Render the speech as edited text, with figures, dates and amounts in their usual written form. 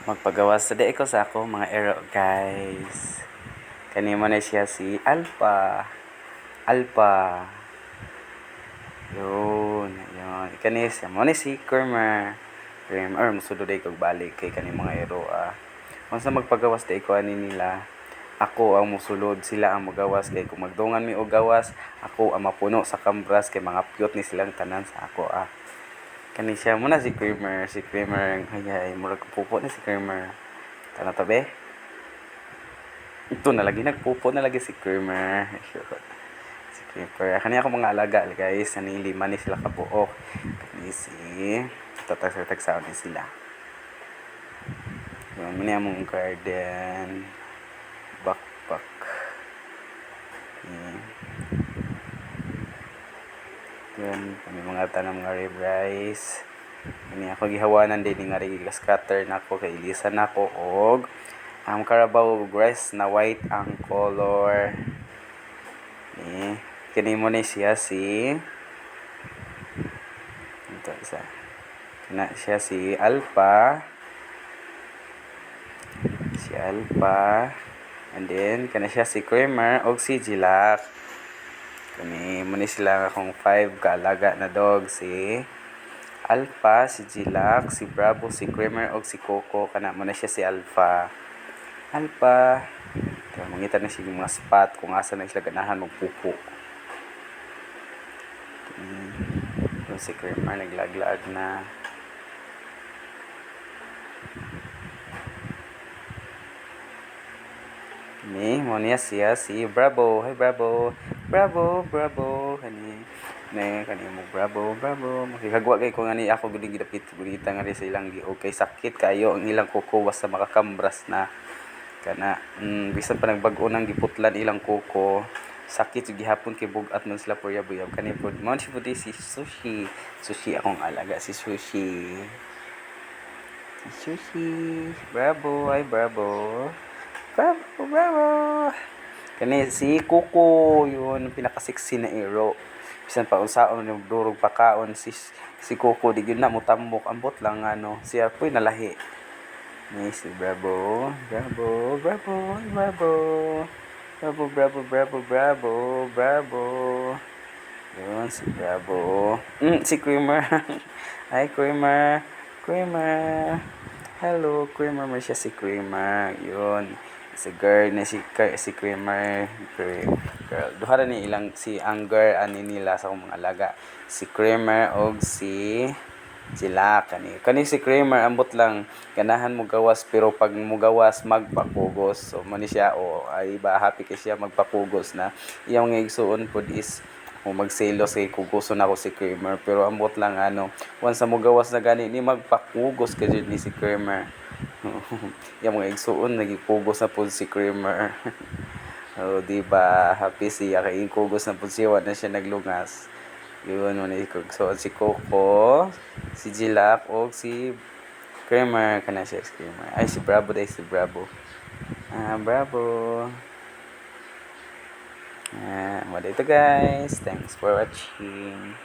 Magpagawas sa ko sa ako mga ero guys. Kanimo na siya si Alpha. Alpha. Yun. Kani siya mo ni si Kermer. Kermer musudo day kog balik kay kani mga ero Kung sa magpagawas day ko ani nila, ako ang musulod, sila ang magawas kay kung magdungan mi og gawas, ako ang mapuno sa kambras kay mga piyot ni silang tanan sa ako Kani siya muna si Kramer, hayay, murag pupo ni si Kramer. Tana tabi? Ito na lagi, nagpupo na lagi si Kramer. Si Kramer. Kani ako mga alaga, guys. Ani lima ni sila kabuok. Kani si tatag-tatag ni sila. Yun, muna among garden. Backpack. Yun, kami mga tanong nga rice. Kani ako gihawanan din nga rin scatter na ako kay ilisan na ako og ang Carabao rice na white ang color. Kini mo ni siya si ito isa. Kana siya si Alpha. Si Alpha. And then kana siya si Kramer og si Jilak. Kani mo ni sila akong 5 kaalaga na dog si Alpha, si Jilak, si Bravo, si Kramer og si Coco. Kana mo na siya si Alpha. Alpha. Kaya mangita na siya yung mga spot kung asa na sila ganahan magpupo. Si Kramer naglaglag na. Mo niya siya si Bravo. Hi Bravo. Bravo. Kani mo Bravo. Makikagwa kay ko ngani ako gud gidapit gudita nga sa ilang gi okay sakit kayo ang ilang kuko sa makakambras na. Kana bisan pa nagbag-o nang giputlan ilang kuko. Sakit gihapon kay bugat man sila puyab-uyab kani pod mo si Sushi akong alaga si Sushi. Bravo. Hi Bravo. Bravo. Kani si Coco, yun pinaka-sexy na ero. Bisan pa unsaon yung durog pakaon si Coco di gyud na mo tambok ambot lang siya poy nalahi. Ni si Bravo. Yun si Bravo. Si Kramer. Hi Kramer. Hello Kramer, may siya si Kramer. Yun. Si girl na si Kramer. Girl. Duha ra ni ilang si Anger ani nila sa akong mga alaga. Si Kramer og si Jilak kani si Kramer ambot lang ganahan mo gawas pero pag mo gawas magpakugos. So man siya ay ba happy kay siya magpakugos na. Iyang nga igsuon pod is kung magselos kay kuguson ako si Kramer pero ambot lang once na mo gawas na gani ni magpakugos ka jud ni si Kramer. Yung mga igsuon nagipugos na po si Kramer. Di ba happy siya kay kugos na po siya wa na siya naglungas. Yun mo na ikugsuon si Coco, si Jilak o si Kramer kana siya si Kramer. Ay si Bravo Bravo. What ito guys. Thanks for watching.